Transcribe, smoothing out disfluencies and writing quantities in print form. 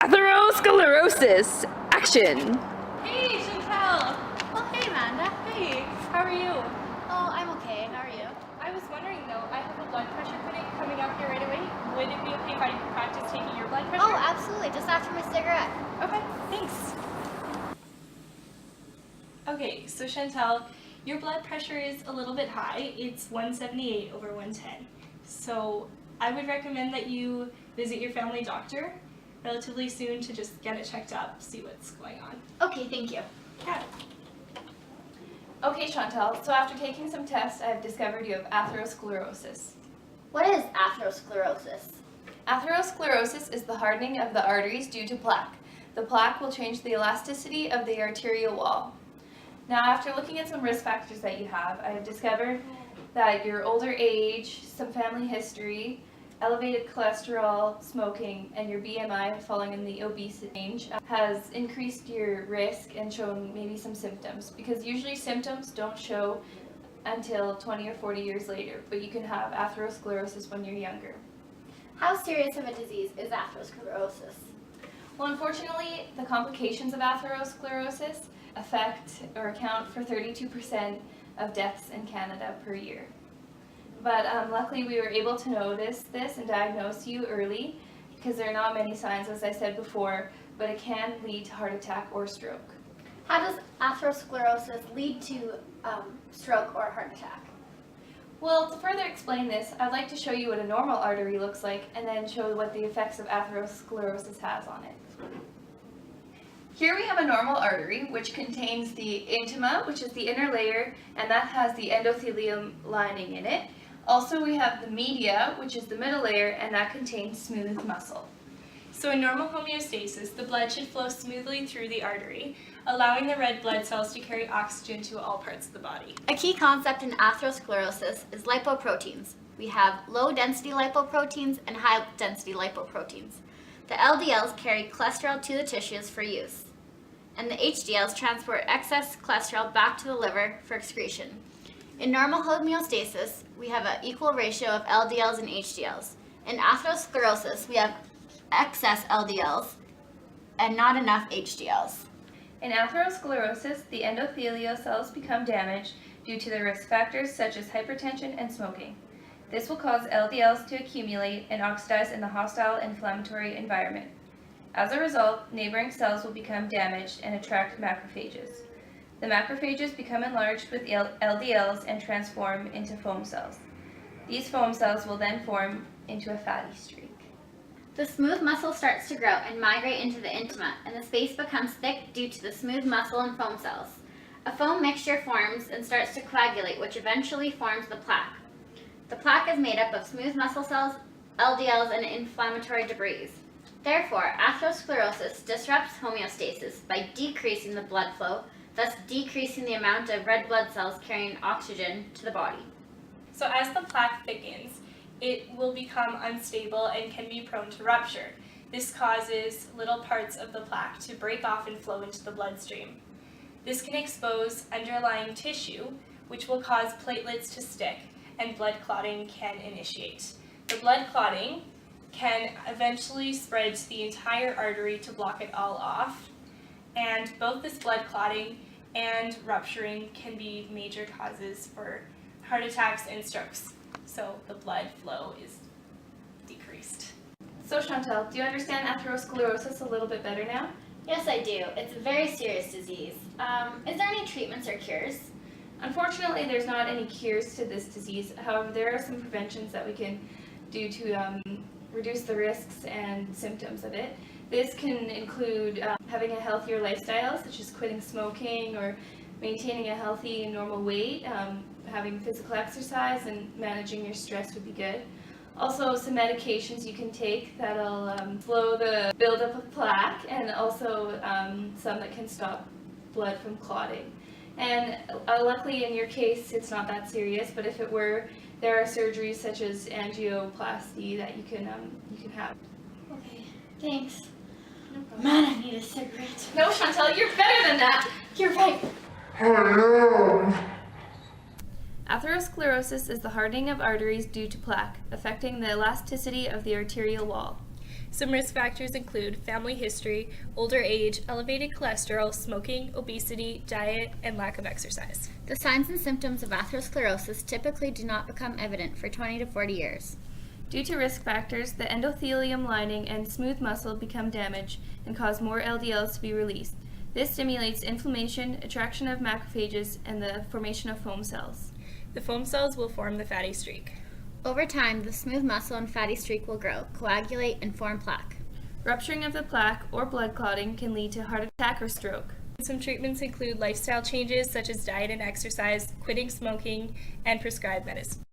Atherosclerosis. Action. Hey, Chantel! Oh, hey, Amanda. Hey, how are you? Oh, I'm okay. How are you? I was wondering though, I have a blood pressure clinic coming up here right away. Would it be okay if I practice taking your blood pressure? Oh, absolutely. Just after my cigarette. Okay, thanks. Okay, so Chantel, your blood pressure is a little bit high. It's 178 over 110. So I would recommend that you visit your family doctor relatively soon to just get it checked up, see what's going on. Okay, thank you. Yeah. Okay, Chantal, so after taking some tests, I've discovered you have atherosclerosis. What is atherosclerosis? Atherosclerosis is the hardening of the arteries due to plaque. The plaque will change the elasticity of the arterial wall. Now, after looking at some risk factors that you have, I have discovered that your older age, some family history, elevated cholesterol, smoking, and your BMI falling in the obesity range has increased your risk and shown maybe some symptoms, because usually symptoms don't show until 20 or 40 years later, but you can have atherosclerosis when you're younger. How serious of a disease is atherosclerosis? Well, unfortunately, the complications of atherosclerosis affect or account for 32% of deaths in Canada per year. But luckily we were able to notice this and diagnose you early, because there are not many signs, as I said before, but it can lead to heart attack or stroke. How does atherosclerosis lead to stroke or heart attack? Well, to further explain this, I'd like to show you what a normal artery looks like and then show what the effects of atherosclerosis has on it. Here we have a normal artery, which contains the intima, which is the inner layer, and that has the endothelium lining in it. Also, we have the media, which is the middle layer, and that contains smooth muscle. So in normal homeostasis, the blood should flow smoothly through the artery, allowing the red blood cells to carry oxygen to all parts of the body. A key concept in atherosclerosis is lipoproteins. We have low-density lipoproteins and high-density lipoproteins. The LDLs carry cholesterol to the tissues for use, and the HDLs transport excess cholesterol back to the liver for excretion. In normal homeostasis, we have an equal ratio of LDLs and HDLs. In atherosclerosis, we have excess LDLs and not enough HDLs. In atherosclerosis, the endothelial cells become damaged due to the risk factors such as hypertension and smoking. This will cause LDLs to accumulate and oxidize in the hostile inflammatory environment. As a result, neighboring cells will become damaged and attract macrophages. The macrophages become enlarged with LDLs and transform into foam cells. These foam cells will then form into a fatty streak. The smooth muscle starts to grow and migrate into the intima, and the space becomes thick due to the smooth muscle and foam cells. A foam mixture forms and starts to coagulate, which eventually forms the plaque. The plaque is made up of smooth muscle cells, LDLs, and inflammatory debris. Therefore, atherosclerosis disrupts homeostasis by decreasing the blood flow, thus decreasing the amount of red blood cells carrying oxygen to the body. So as the plaque thickens, it will become unstable and can be prone to rupture. This causes little parts of the plaque to break off and flow into the bloodstream. This can expose underlying tissue, which will cause platelets to stick, and blood clotting can initiate. The blood clotting can eventually spread to the entire artery to block it all off, and both this blood clotting and rupturing can be major causes for heart attacks and strokes. So the blood flow is decreased. So Chantal, do you understand atherosclerosis a little bit better now? Yes, I do. It's a very serious disease. Is there any treatments or cures? Unfortunately, there's not any cures to this disease. However, there are some preventions that we can do to reduce the risks and symptoms of it. This can include having a healthier lifestyle, such as quitting smoking or maintaining a healthy, normal weight. Having physical exercise and managing your stress would be good. Also, some medications you can take that'll slow the buildup of plaque, and also some that can stop blood from clotting. And luckily in your case it's not that serious, but if it were, there are surgeries such as angioplasty that you can have. Okay, thanks. No problem. Man, I need a cigarette. No, Chantal, you're better than that. You're right. Atherosclerosis is the hardening of arteries due to plaque, affecting the elasticity of the arterial wall. Some risk factors include family history, older age, elevated cholesterol, smoking, obesity, diet, and lack of exercise. The signs and symptoms of atherosclerosis typically do not become evident for 20 to 40 years. Due to risk factors, the endothelium lining and smooth muscle become damaged and cause more LDLs to be released. This stimulates inflammation, attraction of macrophages, and the formation of foam cells. The foam cells will form the fatty streak. Over time, the smooth muscle and fatty streak will grow, coagulate, and form plaque. Rupturing of the plaque or blood clotting can lead to heart attack or stroke. Some treatments include lifestyle changes such as diet and exercise, quitting smoking, and prescribed medicine.